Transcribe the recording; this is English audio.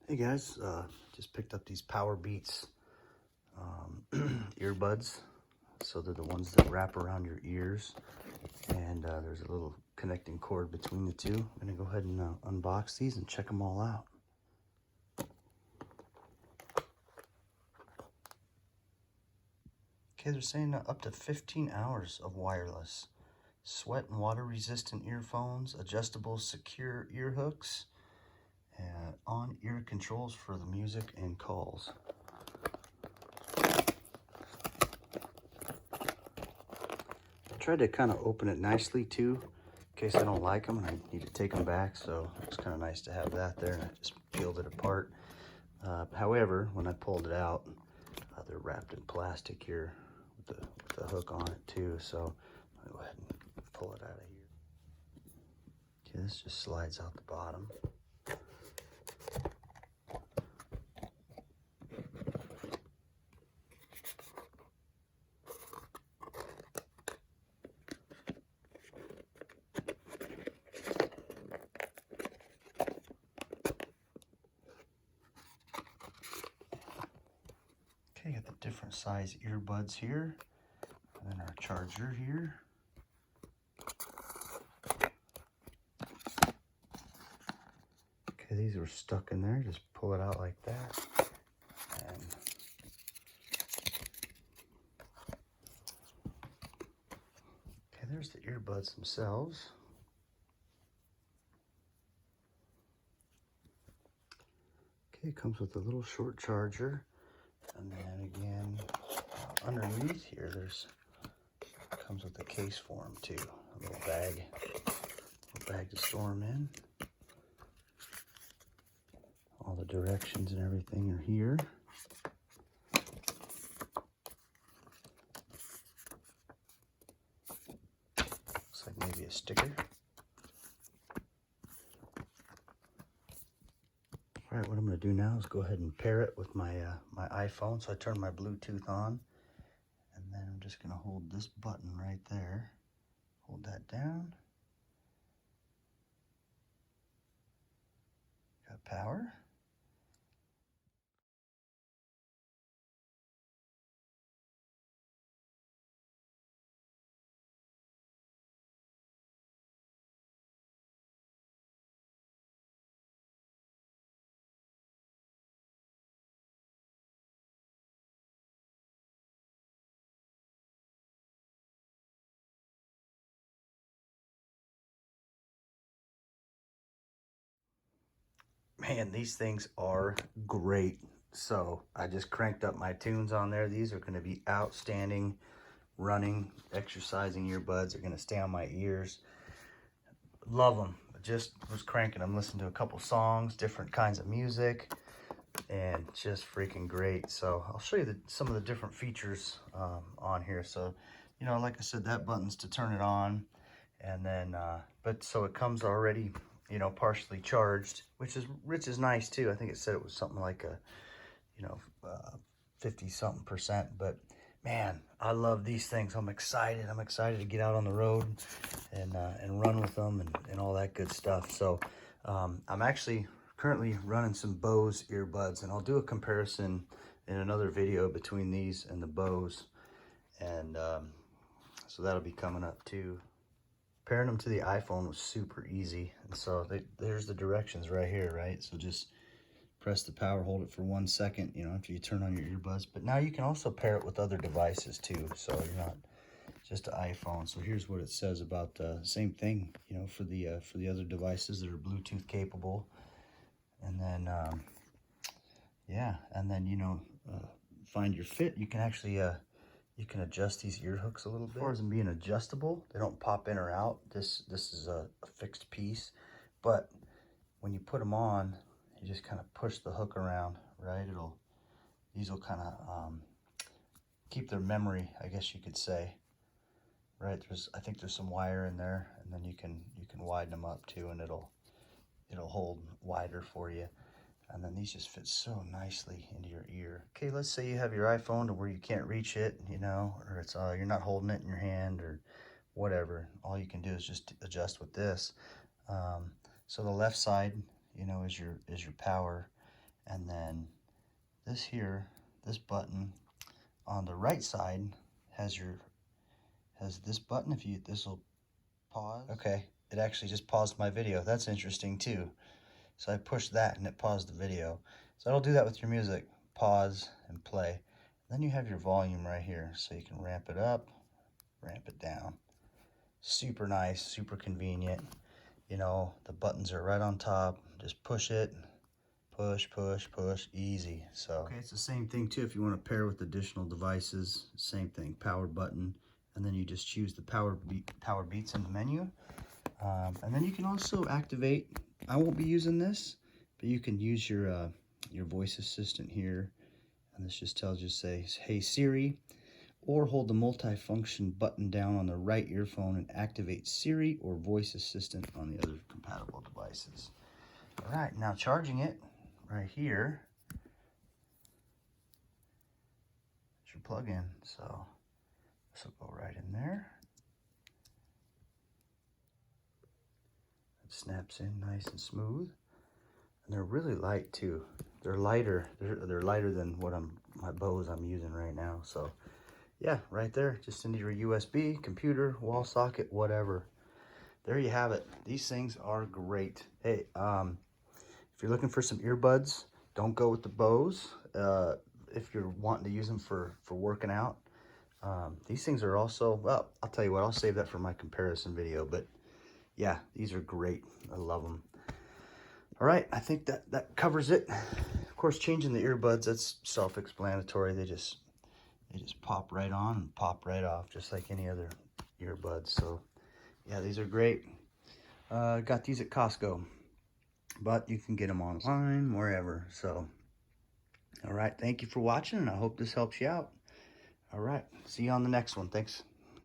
Hey guys, just picked up these Powerbeats earbuds. So they're the ones that wrap around your ears, and there's a little connecting cord between the two. I'm gonna go ahead and unbox these and check them all out. Okay, they're saying up to 15 hours of wireless. Sweat and water resistant earphones, adjustable secure ear hooks, and on-ear controls for the music and calls. I tried to kind of open it nicely too, in case I don't like them and I need to take them back, so it's kind of nice to have that there, and I just peeled it apart. However, when I pulled it out, they're wrapped in plastic here with the hook on it too, so I'll go ahead and pull it out of here. Okay, this just slides out the bottom. Okay, got the different size earbuds here, and then our charger here. Okay, these were stuck in there. Just pull it out like that. And okay, there's the earbuds themselves. Okay, it comes with a little short charger. And then again, underneath here, comes with a case for them too. A little bag to store them in. All the directions and everything are here. Looks like maybe a sticker. All right, what I'm going to do now is go ahead and pair it with my my iPhone. So I turn my Bluetooth on, and then I'm just going to hold this button right there. Hold that down. Got power. Man, these things are great. So I just cranked up my tunes on there. These are going to be outstanding running, exercising earbuds. They're going to stay on my ears. Love them. Just was cranking them, listening to a couple songs, different kinds of music, and just freaking great. So I'll show you some of the different features on here. So, you know, like I said, that button's to turn it on, and then but so it comes already, you know, partially charged, which is nice too. I think it said it was something like a, you know, 50 something percent. But man, I love these things. I'm excited to get out on the road and run with them and all that good stuff. So I'm actually currently running some Bose earbuds, and I'll do a comparison in another video between these and the Bose, and so that'll be coming up too. Pairing them to the iPhone was super easy, and so there's the directions right here, right? So just press the power, hold it for 1 second, you know, after you turn on your earbuds. But now you can also pair it with other devices too, so you're not just an iPhone. So here's what it says about the same thing, you know, for the other devices that are Bluetooth capable. And then yeah, and then, you know, find your fit. You can actually you can adjust these ear hooks a little bit. As far as them being adjustable, they don't pop in or out. This is a fixed piece, but when you put them on, you just kind of push the hook around, right? These will kind of keep their memory, I guess you could say, right? I think there's some wire in there, and then you can widen them up too, and it'll hold wider for you. And then these just fit so nicely into your ear. Okay, let's say you have your iPhone to where you can't reach it, you know, or it's you're not holding it in your hand or whatever. All you can do is just adjust with this. So the left side, you know, is your power, And then this here, this button on the right side has this button. This will pause. Okay, it actually just paused my video. That's interesting too. So I pushed that and it paused the video. So it'll do that with your music. Pause and play. Then you have your volume right here, so you can ramp it up, ramp it down. Super nice, super convenient. You know, the buttons are right on top. Just push it, push, push, push, easy. So okay, it's the same thing too if you want to pair with additional devices. Same thing, power button, and then you just choose the Powerbeats in the menu. And then you can also activate, I won't be using this, but you can use your voice assistant here. And this just tells you, say, hey Siri, or hold the multifunction button down on the right earphone and activate Siri or voice assistant on the other compatible devices. All right, now charging it right here. It's your plug-in, so this will go right in there. It snaps in nice and smooth. And they're really light too. They're lighter. They're lighter than my Bose I'm using right now. So yeah, right there, just into your USB, computer, wall socket, whatever. There you have it. These things are great. Hey, if you're looking for some earbuds, don't go with the Bose. If you're wanting to use them for working out, these things are also, well, I'll tell you what, I'll save that for my comparison video. But yeah, these are great. I love them. All right, I think that covers it. Of course, changing the earbuds, that's self-explanatory. They just pop right on and pop right off, just like any other earbuds. So yeah, these are great. Got these at Costco, but you can get them online, wherever. So, all right, thank you for watching, and I hope this helps you out. All right, see you on the next one. Thanks.